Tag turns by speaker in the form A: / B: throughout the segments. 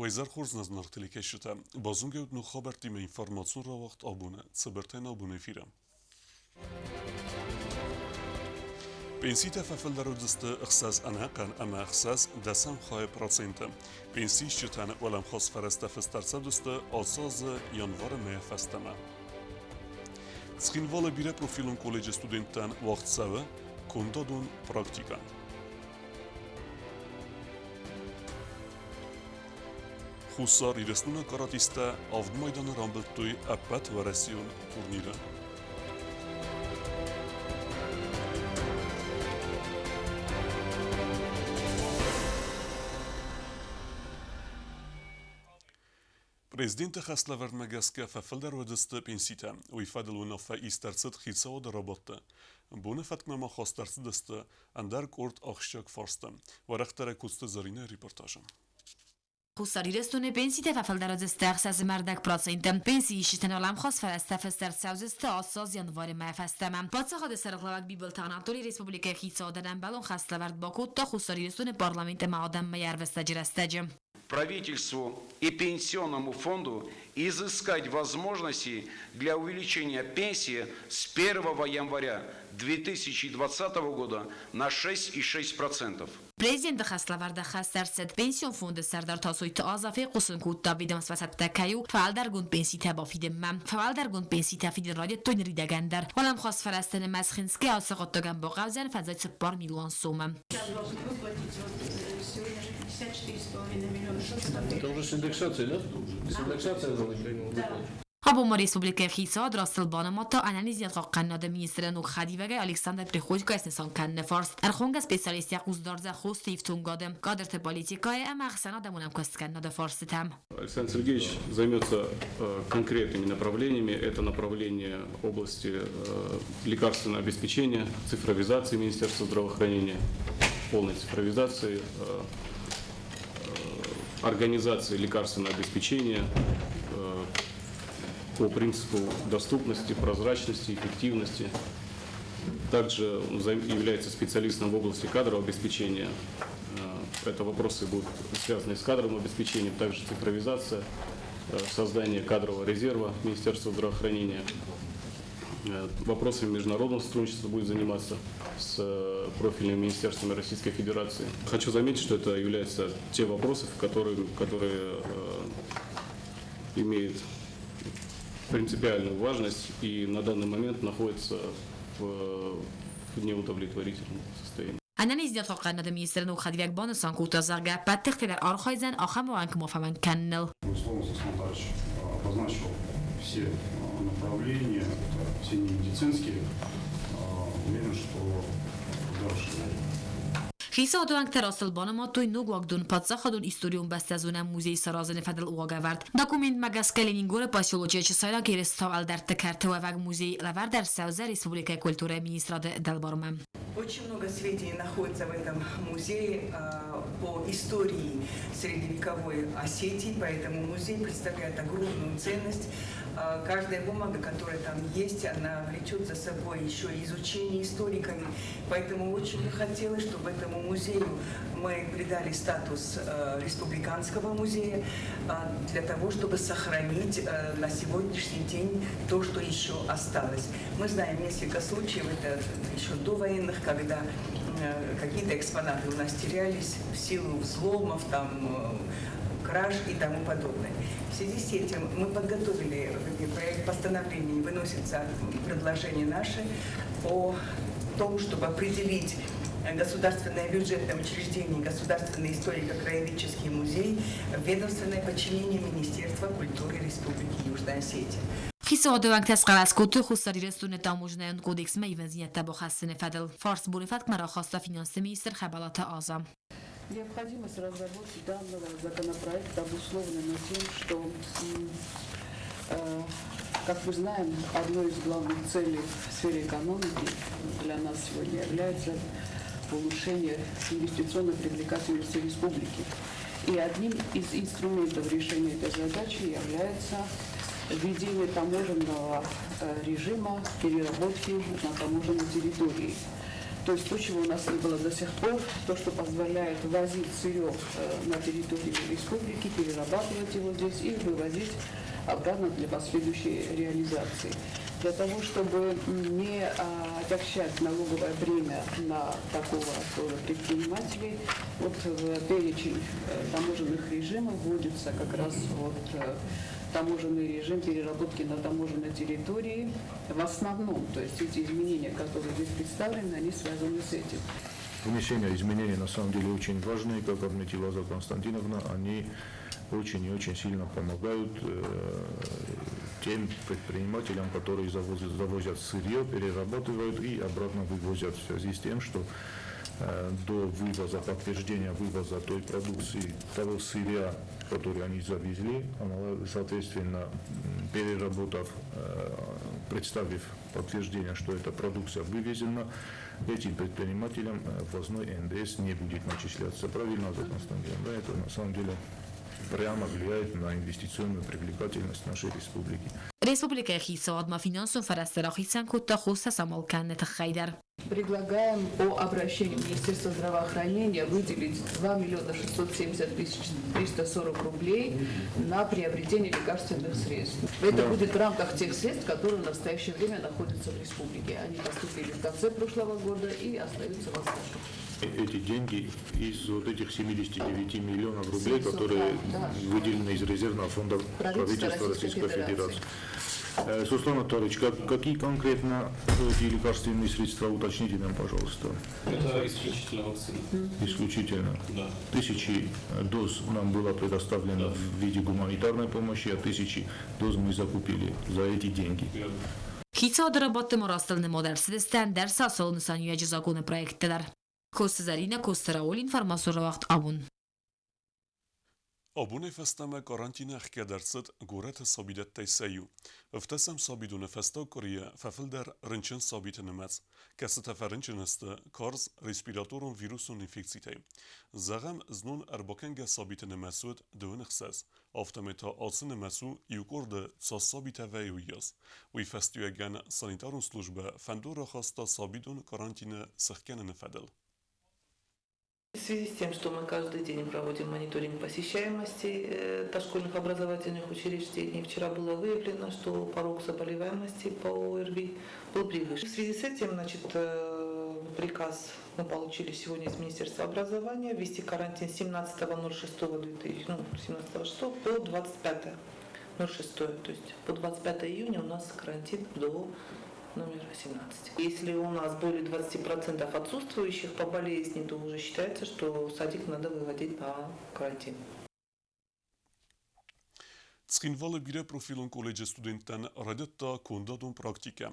A: Wayzar Khurznaz nartili şuta bazungevt nu khabarti me informasyon ra vaqt abune sıbırten abune firam. Pensita fafel darudiste اخساس انهقن اما اخساس دسم خواهی پرسنت. پنسی شتن ولم خاص فرسته فسترسه دسته آساز یانوار مه فستمه. سخینوال بیره پروفیلون کلیج استودنتن وقت سوه کندادون پراکتیکن. خصوصا رسنون کاراتیسته آفد مایدان رامبلتوی اپت و رسیون تورنیره. Президент Хаславер Магаска фафелдер водисты пенсита, уйфадил унафа истерцит хитсао доработта. Буны фаткнама хостарцидысты, андарк орд ахшак форста. Варахтара кусты зарина репортажа.
B: خساری رستون پنسی تفافل در از استخصاص مردک پراسینتم پنسی شتن علم خاص فرست فستر سوزست آساز یانوار مفستم پادشاه خود سرقلوک بیبل تغناتوری ریسپوبلیک خیسا دادن بلون خستلورد باکوت تا خساری رستون پارلمنت معادم میاروستجرستجم.
C: Правительству и пенсионному фонду изыскать возможности для увеличения пенсии с 1 января 2020 года на 6,6%.
B: Президент Хаславарда Хастарсет пенсион фонда сардар тасойт азафе قسن кут давидамс васат такаю فعال در گوند پنسی تبافید من فعال در گوند پنسی تفید رادی تونری دگندر ولم خاص فرستن مسخنسکی آسقط دگن با قوزن فضای 4 میلیون سوم.
D: Это уже с индексацией, да? С индексацией
B: Або республика Хисад راستل بانماتا انالیزیات قناد مینیستر نو خدیوگه الکساندر پریخویکو اسنسان کن فارس ارخونگ اسپیشالیست یقوز دارزه خوست یفتون گادم قادرت پالیتیکای اما اخسانا دمونم کست کناد فارس تم.
E: Александр Сергеевич займется конкретными направлениями. Это направление области лекарственного обеспечения, цифровизации Министерства здравоохранения, полной цифровизации, организации лекарственного обеспечения по принципу доступности, прозрачности, эффективности. Также он является специалистом в области кадрового обеспечения. Это вопросы будут связаны с кадровым обеспечением, также цифровизация, создание кадрового резерва Министерства здравоохранения. Вопросами международного сотрудничества будет заниматься с профильными министерствами Российской Федерации. Хочу заметить, что это являются те вопросы, которые имеют принципиальную важность и на данный момент находятся в неудовлетворительном состоянии.
B: انالیزیات قناد مینیستر نو خدیوگ بانسان کوتا زرگه بعد تختر آرخایزن آخم وانک مفهمن کنل.
F: Условно Сосмотач обозначил все направления, все медицинские. Уверен, что дальше.
B: خیسا دوانگ تراستل بانما توی نوگواگ دون پادزا خدون استوریون بسته زونه موزی سرازن فدل اوگاورد. داکومنت مگس کلینینگور پاسیولوژی چه سایلا که رستاول در تکرته و وگ موزی لور در سوزه ریسپوبلیکای کلتوره مینیستراد دلبارمم.
G: Очень много сведений находится в этом музее по истории средневековой Осетии, поэтому музей представляет огромную ценность. Каждая бумага, которая там есть, она влечет за собой еще изучение историками. Поэтому очень бы хотелось, чтобы этому музею мы придали статус республиканского музея для того, чтобы сохранить на сегодняшний день то, что еще осталось. Мы знаем несколько случаев, это еще довоенных, когда какие-то экспонаты у нас терялись в силу взломов, там, краж и тому подобное. В связи с этим мы подготовили проект постановления, выносится предложение наше о том, чтобы определить государственное бюджетное учреждение, государственный историко-краеведческий музей, ведомственное подчинение Министерства культуры Республики Южная Осетия.
B: خیسا دوانگ تسقل از کوتو خساری رستون تاموجنه کودکس می وزنیت تبا خستن فدل فارس بونفت مرا خواسته فینانس مینیستر خبالات آزام.
H: Необходимость разработки данного законопроекта обусловлена тем, что, как мы знаем, одной из главных целей в сфере экономики для нас сегодня является улучшение инвестиционной привлекательности республики. И одним из инструментов решения этой задачи является введение таможенного режима переработки на таможенной территории. То есть то, чего у нас не было до сих пор, то, что позволяет возить сырье на территории республики, перерабатывать его здесь и вывозить обратно для последующей реализации. Для того, чтобы не отягчать налоговое бремя на такого рода предпринимателей, вот в перечень таможенных режимов вводится как раз вот таможенный режим переработки на таможенной территории в основном. То есть эти изменения, которые здесь представлены, они связаны с этим.
I: Внесение изменений на самом деле очень важные, как отметила Аза Константиновна, они очень и очень сильно помогают тем предпринимателям, которые завозят сырье, перерабатывают и обратно вывозят, в связи с тем, что до вывоза, подтверждения вывоза той продукции, того сырья, который они завезли, соответственно, переработав, представив подтверждение, что эта продукция вывезена, этим предпринимателям ввозной НДС не будет начисляться. Правильно, Аза Константиновна? Да, это на самом деле прямо влияет на инвестиционную привлекательность нашей республики.
B: Республика Хисаадма финансовым фарастерахисен кутта хуса самалканет хайдар.
H: Предлагаем по обращению Министерства здравоохранения выделить 2 670 340 рублей на приобретение лекарственных средств. Это будет в рамках тех средств, которые в настоящее время находятся в республике. Они поступили в конце прошлого года и остаются в остатках.
I: Эти деньги из вот этих 79 миллионов рублей, которые выделены из резервного фонда правительства Российской Федерации. Суслан Анатольевич, какие конкретно эти лекарственные средства, уточните нам, пожалуйста.
E: Это исключительно вакцины. Исключительно? Да.
I: 1000 доз нам было предоставлено в виде гуманитарной помощи, а 1000 доз мы закупили за эти деньги.
B: Хитса доработы морастылны модерсидестен дерс асолны санюяжи законы проекттедер. Костазарина Костараул информацион вақт абун.
A: Abune festeme karantina hkedarcet goret sabidet teyseyu. Eftesem sabidun festa Koriye fefilder rinçin sabit nemez. Kesete ferinçin este karz respiratorun virusun infekcitey. Zagem znun erbakenge sabit nemesud dön xses. Aftemeta asın nemesu yukorde tsa sabit veyuyas. Wi festuegen sanitarun slujbe fendora khasta sabidun karantine sehkene nefedel.
J: В связи с тем, что мы каждый день проводим мониторинг посещаемости дошкольных образовательных учреждений, вчера было выявлено, что порог заболеваемости по ОРВИ был превышен. В связи с этим, приказ мы получили сегодня из Министерства образования ввести карантин с 17.06 по 25.06. То есть по 25 июня у нас карантин до номер 17. Если у нас более 20% отсутствующих по болезни, то уже считается, что садик надо выводить на карантин.
A: Tskinvalı bire profilun koleji studenten radetta kundadun praktike.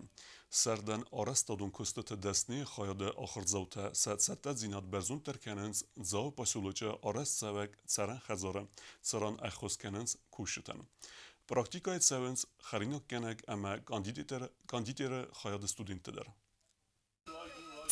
A: Serden arestadun kustete desni khayade akhrzavte satsatat zinat berzun terkenens zav pasuluca arest sevek tsaran khazara tsaran akhoskenens kushuten. Praktikayet sevens kharinak kenek ama kandidatere khayade studenteder.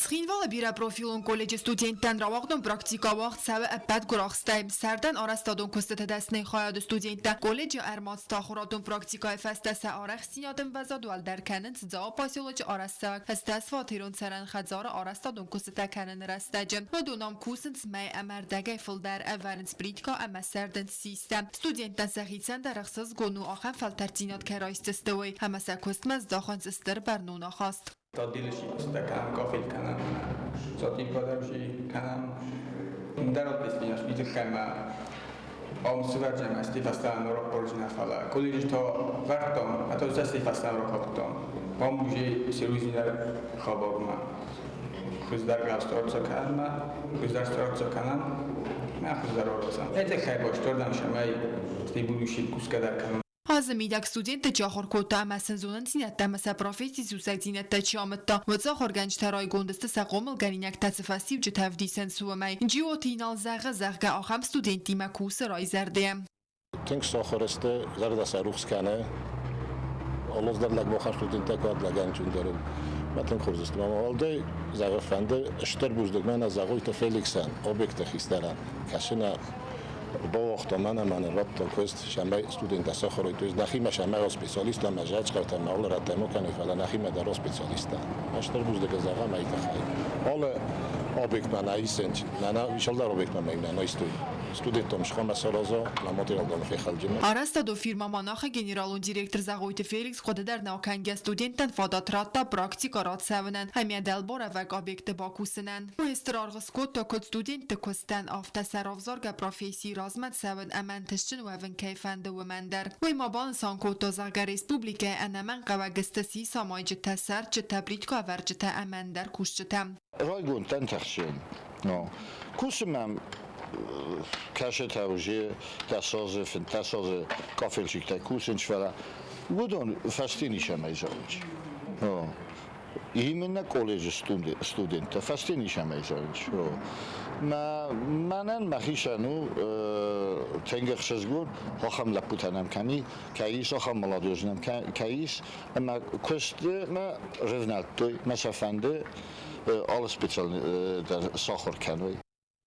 K: Սխինվալը բիրապրոֆիլուն կոլեջի ստուդենտեն ռավաղդուն պրակտիկավաղ ծավը əppət quraqstayım. Sərdən arastadun kustete desneyi xayadı studentə kոլեջի ərmat staxuratun praktikayı fəstəsə araq sinadın vəzadual dərkənin cıcağı pasioloci arasaq fəstəs vatirun sərən xədzarı arastadun kustete kənin rəstəcim. Vədunam kusın cməy əmərdəgəy fıldər əvvərin spritka əmə sərdin sistem. Studentdən səxitsən dərəxsız qonu axən fəltərcinat kərayististıvı. Həməsə kustməz daxan zistır bərnuna xast.
L: Tadilişi ustakam, kafil kanam, zatni podarshi kanam. Darab besmiyas bitkam. Omsuvarjam asti fastan ro origina fala. Koleji to vartom, ato zasti fastan ro koptom. Pombuji seruziner khabarma. Khuzdar gastorca kanma, khuzdar storca kanam. Ma khuzdar orosam. Ete khaybosh tordam shamay stibulushi kuskadar kanam.
K: Hazı midak student cahor kota əməsin zonun sinətdə məsə profesi züzək zinətdə çiamətdə və cahor gənc təray gondəstə səqomıl gəlinək təsifəsivcə təvdisən suəməy. Ciotinal zəğə axam studenti məkusi ray zərdəyəm.
M: Tünk saxarəstə zərdəsə ruxskənə Olozdarlak baxan studentek adla gəncündərüm. Mətən xobzistəm. Amma oldu zəğəfəndə işlər buzdıq. Mən zəğoyta Felixən, obyekta xistərən. Kəşinə باوقت من ربط کوست شمای استودنت سخوری توی نخیم شمای اسپیسیالیست لما جاج کرد مال را تمو کنی فلا نخیم در اسپیسیالیست اشتر بوده که زغم میت خیلی حالا آبیک من ایسنج نه ایشال در آبیک من میگم نه студентам шхама сараза на материалдан фехалджина.
K: Араста до фирма Монаха генералун директор Загойте Феликс хода дар навканга студентан фадатратта практика рад савнан. Хамия делбора вак объекты бакусынан. Муэстер аргыскот то код студенты костан афта саравзорга профессии размат савн амантышчын вавн кейфанды вмандар. Уй мабан санкот то Зага республика анаман кавагыстаси самайджы тасар чы табритка аварджыта амандар кушчытам.
M: Райгун тантахшин. Но кусумам каше таужи тасозе фантасозе кафелчик такусенч фара будон фастинича мейзович. Именно колледж студента фастинича мейзович. Манан махишану тенгершезгун хохам лапутанам кани каис хохам молодежнам каис ма косте ма ревналтой масафанде all специально در ساخر کنوی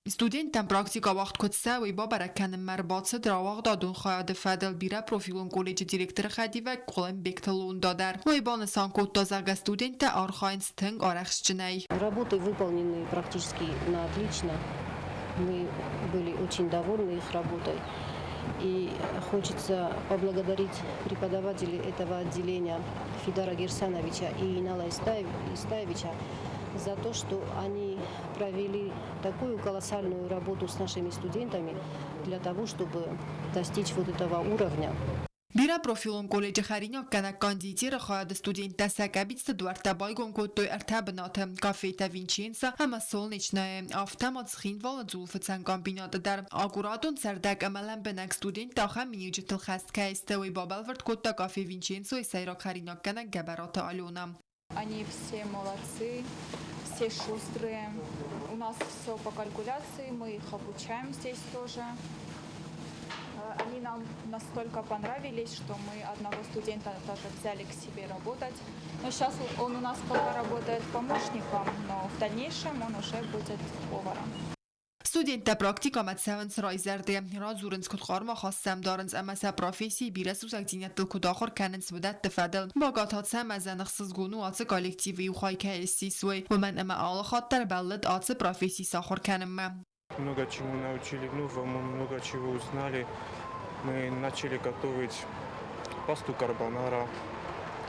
K: Студентам практика вақт көтсә уй бабаракканым мәрбатсы дравақ дадун хаяды фадал бира профилун колледжи директоры хадива колем бекталун дадар. Уй баны санкот тазага студента архайн стынг арахшчынай.
N: Работы выполнены практически на отлично. Мы были очень довольны их работой. И хочется поблагодарить преподавателей этого отделения Фидара Герсановича и Инала Истаевича за то, что они провели такую колоссальную работу с нашими студентами для того, чтобы достичь вот этого уровня.
K: Бира профилон колледжи Харинок кана кандидатира хаяд студента сакабитста дуарта байгон коттой артабната кафета Винченца ама солнечная автомат схинвала зулфацан комбината дар агурадон сардак амалан бенак студента хам минюджитл хаст кайста уй бабалвард котта кафе Винченцо и сайрак Харинок кана габарата алюна.
O: Они все молодцы, все шустрые. У нас все по калькуляции, мы их обучаем здесь тоже. Они нам настолько понравились, что мы одного студента тоже взяли к себе работать. Но сейчас он у нас пока работает помощником, но в дальнейшем он уже будет поваром.
K: Студента практика матсавнс райзерде разурнс кутхарма خواستم دارنز اما سا پروفیسی بیرسوس اکتینیت دل کداخر کننس ودت تفادل باقات سم از نخصص گونو آتس کالکتیوی و خواهی که استیسوی و من اما آل خاطر بلد آتس پروفیسی ساخر کنم.
P: Много чему научили новому, много чего узнали. Мы начали готовить пасту карбонара,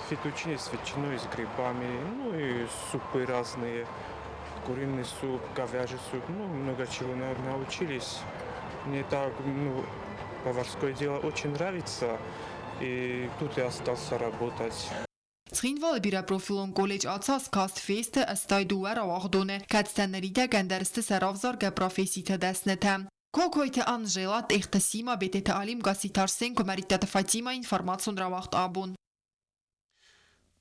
P: фетучини с ветчиной, с грибами, ну и супы разные. Куриный суп, говяжий суп, много чего научились. Мне так, поварское дело очень нравится, и тут я остался работать.
K: Схинвал бира профилон колледж атсас каст фест астай дуара вахдоне катстанрида гандерсте саравзарга профессита даснета. Кокойте Анжелат ихтасима бете تعلیم гаситарсен комаритата Фатима информацион равахт абун.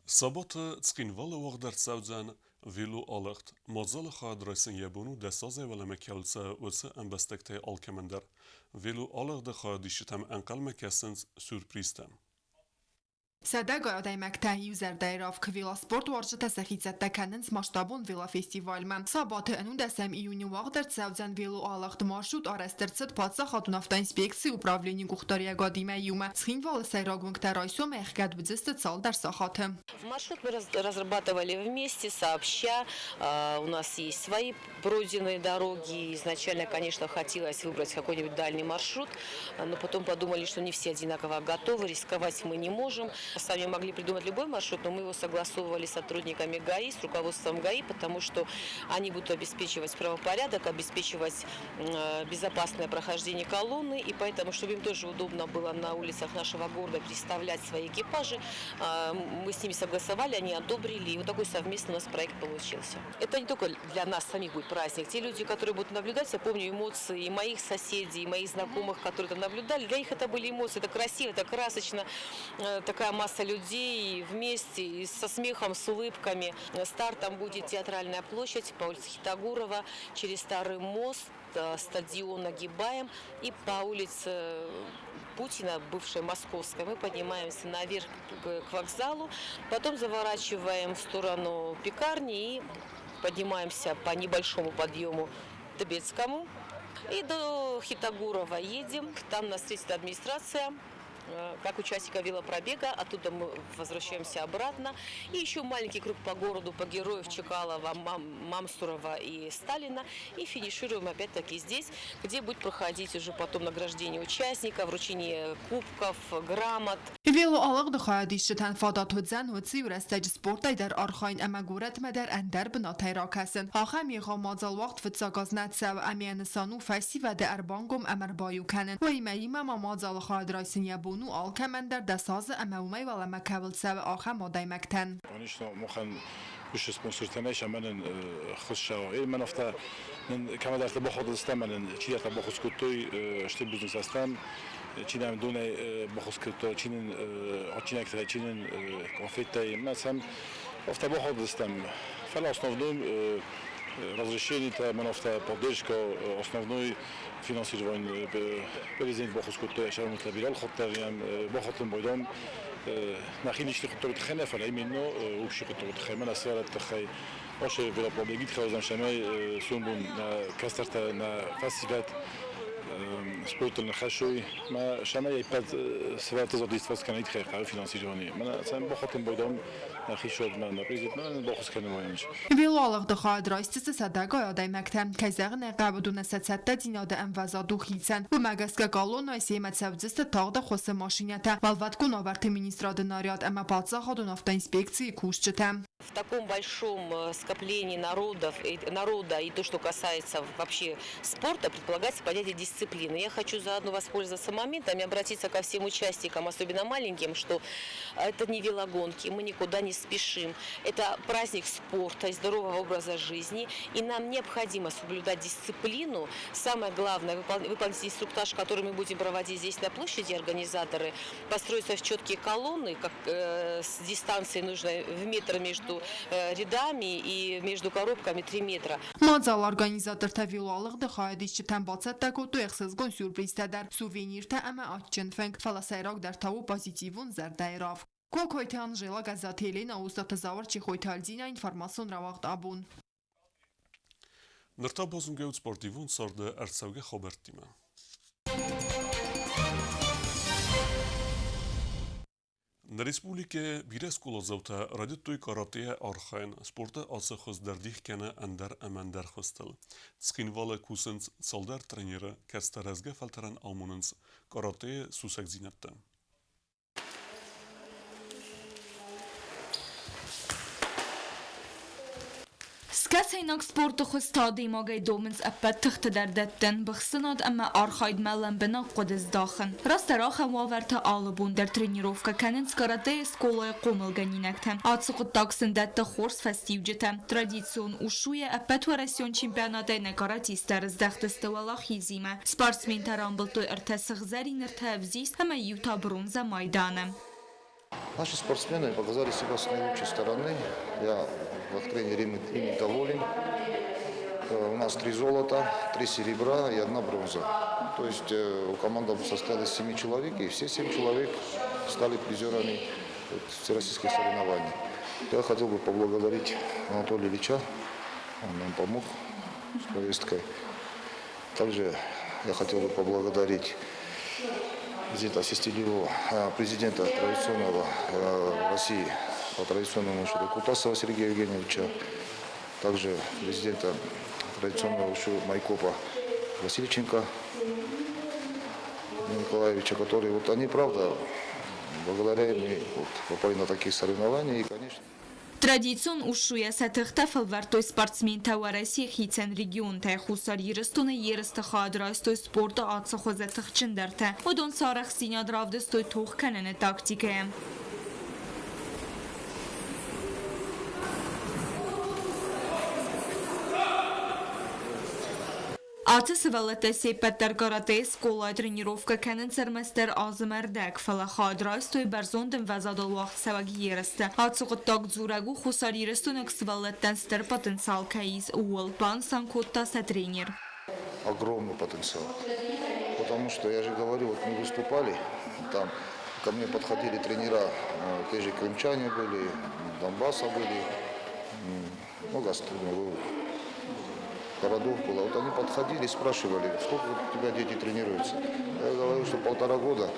A: Sabota tskinvala wagdar tsaudzan vilu alacht mazal khad raisin yabunu dasaze wala makalsa wasa ambastakte alkamander vilu alacht de khadishitam anqal makasens surpristam
K: Садага адаймакта юзер дайрав квила спорт варжта сахицатта каненс масштабон вила фестивальман. Сабаты анун дасам июни вагдер цавзан вилу алахт маршрут арастерцет патса хатун авто инспекции управления гухтария гадима юма. Схинвал сайрагункта райсом эхгад бдзестет сал дар сахаты.
Q: Маршрут мы разрабатывали вместе, сообща. У нас есть свои пройденные дороги. Изначально, конечно, хотелось выбрать какой-нибудь дальний маршрут, но потом подумали, что не все одинаково готовы, рисковать мы не можем. Сами могли придумать любой маршрут, но мы его согласовывали с сотрудниками ГАИ, с руководством ГАИ, потому что они будут обеспечивать правопорядок, обеспечивать безопасное прохождение колонны, и поэтому, чтобы им тоже удобно было на улицах нашего города представлять свои экипажи, мы с ними согласовали, они одобрили, и вот такой совместный у нас проект получился. Это не только для нас самих будет праздник. Те люди, которые будут наблюдать, я помню эмоции и моих соседей, и моих знакомых, которые там наблюдали, для них это были эмоции, это красиво, это красочно, такая масса людей вместе, со смехом, с улыбками. Стартом будет театральная площадь по улице Хитагурова, через Старый мост, стадион нагибаем и по улице Путина, бывшей Московской, мы поднимаемся наверх к вокзалу, потом заворачиваем в сторону пекарни и поднимаемся по небольшому подъему Табецкому. И до Хитогурова едем, там нас встретит администрация, как участника велопробега, оттуда мы возвращаемся обратно. И еще маленький круг по городу, по героев Чекалова, Мамсурова и Сталина. И финишируем опять-таки здесь, где будет проходить уже потом награждение участников, вручение кубков, грамот.
K: ویلو آلاق دخواهد ایشتن فادات و زن و سی و رستج سپورتای در آرخاین اما گورت مدر اندر بناتای را کسن. آخم یخا مازال وقت فتساگاز نتسا و امیان سانو فسی و در بانگم امر بایو کنن. و ایمه ما مازال خواهد رایسن یبونو آل کمن در دساز اما اومی ولی مکول سو آخم مادای مکتن.
R: وش سبونسر تناش من خش شوائل من أفتا من كمان درت باخد استم من چی درت باخد سکوتوی اشتباه بزنس استم چی نم دونه باخد سکوتو چینن آچینه کتای چینن کنفیتای مثلا أفتا باخد استم فلا основном разрешение та من أفتا поддержка основной финансирование президент باخد سکوتوی شهر متلبیرال خاطر یم باخدم بودم نخیلی چی خطور تخنه فلای منو وش خطور تخنه من أسرار تخی باشه ولی پابلیگیت خواهیم شمای سومون کاسترت نا فستیوال سپورت النخشوی ما شمای پد سوات زادی استفاده کنید خیلی قوی فینانسیجانی من اصلا باخدم بودم نخی شد من پرزیدنت من باخد کنم وایمش
K: ویلو آلاق دخواهد رایستی صدقای آدای مکتم که زغن قبودون ست دیناد ام وزادو خیسن و مگس که گالو نایسی متسوزست تاغد خص ماشینیتا والوات کن آورت مینیستراد ناریاد اما پادسا خودون افتا инспекции кушчетам.
Q: В таком большом скоплении народа и то, что касается вообще спорта, предполагается понятие дисциплины. Я хочу заодно воспользоваться моментом и обратиться ко всем участникам, особенно маленьким, что это не велогонки, мы никуда не спешим. Это праздник спорта и здорового образа жизни, и нам необходимо соблюдать дисциплину. Самое главное, выполнить инструктаж, который мы будем проводить здесь на площади, организаторы, построиться в четкие колонны, как с дистанцией нужно в метр между рядами и между коробками 3 метра.
K: Мазал организатор та вилалык да хайдиш читан бацат та коту эксизгон сюрприз тадар сувенир та ама атчен фэнк фаласайрак дар таву позитивун зардайрав. Кокойте Анжела газатели на устав тазавар чихойте альзина информацион равагд абун.
A: Нырта бозунгеут спортивун сорды арцавге хобертима. На республике бирес кулозавта радиттуй каратея архайн спорта асы хоздардих кена андар амандар хостел. Цхинвала кусенц солдар тренера кастаразга фалтеран алмуненц каратея сусак зинатта.
B: Skasajnak sportu خستادی ماگای دومنز اپت تخت دردتن بخصناد اما آرخاید ملن بنا قدز داخن. راست راخم واورت آلبون در ترینیروفکا کننز کاراته اسکولای قومل گنینکتن. آتسوق تاکسن دت خورس فستیوجتن. ترادیسیون اوشوی اپت ورسیون چمپیاناته نکاراتیستر از دخت استوالا خیزیمه. سپارتسمین ترامبلتو ارتسخ زرین ارتابزیس همه یوتا برونزا مایدانم.
S: Наши спортсмены показали себя с наилучшей стороны. Я в тренере ими доволен. У нас 3 золота, 3 серебра и 1 бронза. То есть у команды состоялось 7 человек, и все 7 человек стали призерами всероссийских соревнований. Я хотел бы поблагодарить Анатолия Ильича, он нам помог с повесткой. Также я хотел бы поблагодарить президента традиционного России по традиционному ушу Кутасова Сергея Евгеньевича, также президента традиционного ушу Майкопа Васильченко Николаевича, которые вот они, правда, благодаря им попали на такие соревнования и, конечно.
B: Традицион ушуя сатыхта фалвартой спортсмен тавараси хитен регион та хусар ерстуны ерсты хадрастой спорта атса хозатых чындарта. Одон сарах синад равдыстой тух кананы тактикая. Атыс валата сепаттар карате скола тренировка канцер мастер азмардак фала хадрастой барзондем вазадал вақт саваги ерсты. Атсуғыттак зурагу хусар ерстунок свалаттан стер потенциал каиз уол план санкотта тренер.
S: Огромный потенциал. Потому что, я же говорю, вот мы выступали, там ко мне подходили тренера, те же крымчане были, Донбасса были, много городов было. Вот они подходили, спрашивали, сколько у тебя дети тренируются. Я говорю, что 1,5 года.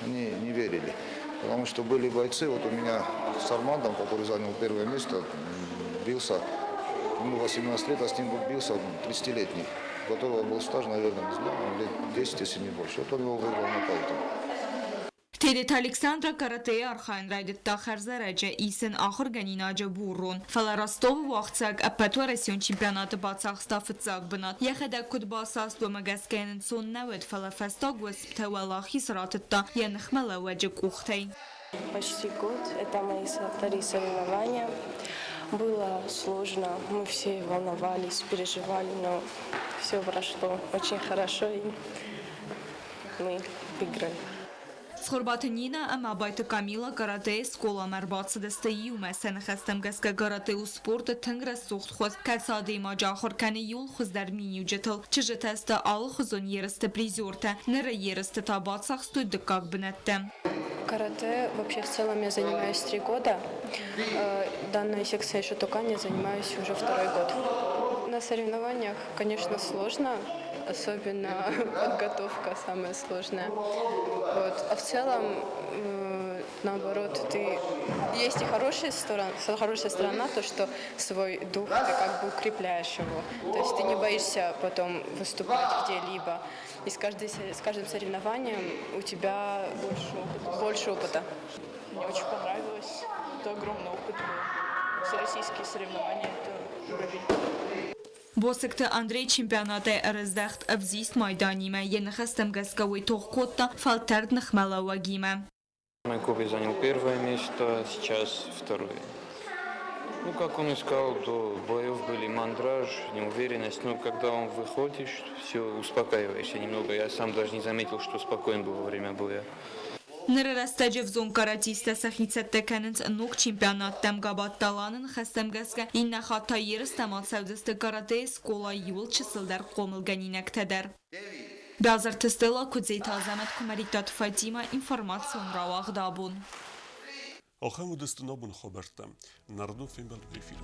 S: Они не верили. Потому что были бойцы, вот у меня с Армандом, который занял 1 место, бился, ему 18 лет, а с ним бился 30-летний, у которого был стаж, наверное, не знаю, лет 10, если не больше. Вот он его выиграл нокаутом.
T: Թերեթ Ալեքսանդրա կարատեի արխային ռայդտա խերզարեջը իսեն ախոր գանինաջը բուրուն ֆալարաստով վախցակ ապատորեսյոն չեմպիոնատը բացախ ստաֆծակ բնատ եղեդակ կուտբասաստ ու մագասկենն սոննավետ фалафестаг воспитывалахи сратта янхмала ваджик ухтей.
U: Почти год. Это мои вторые соревнования. Было сложно. Мы все волновались, переживали, но все прошло очень хорошо и мы выиграли.
T: Սխորբաթնինը ամաբայտը կամիլա կարատեի սկոլա մերբացը դստեի ու մեսենը խստեմ գսկա կարատեի ու սպորտը թնգրս սուխտ խոզ կացադի մաջա խորքանի յուլ խոզդար մինյու ջտլ չժտեստը ալը խոզոն երստը призерта նրը երստը табацах стуй дыкак бнетте.
U: Карате вообще в целом я занимаюсь 3 года. Данной секцией шотокани занимаюсь уже 2-й год. На соревнованиях, конечно, сложно. Особенно подготовка самая сложная. Вот. А в целом, наоборот, есть и хорошая сторона, то, что свой дух ты как бы укрепляешь его. То есть ты не боишься потом выступать где-либо. И с каждым соревнованием у тебя больше опыта.
V: Мне очень понравилось. Это огромный опыт был. Всероссийские соревнования – это уровень.
T: Բոսկտը Անդրեյ չեմպիոնատ է ռզդախտ ավզիստ մայդանիմը ենխստեմ գասկավի թողկոտը ֆալտարդ նխմալավագիմը.
W: Мой копий занял 1-е место, сейчас 2-е. Ну, как он и сказал, до боев были мандраж, неуверенность. Но когда он выходишь, все успокаиваешься немного. Я сам даже не заметил, что спокоен был во время боя.
T: Նրրաստաջև զոն կարատիստը սախիցət տեքանենց նուկ չիմպիանատ տեմ գաբատ տալանն խստեմ գասկա իննա խատա երս տամացավդստը կարատեի սկոլա յուլ չսլդար қомыл գանինակ թեդար. Բազար թստելա կուձեյ թազամət կումարիտատ Ֆատիմա ինформацион რავաղ դաբուն.
A: آخر مدست نابون خبرتم نردو فیلم بل بریفیل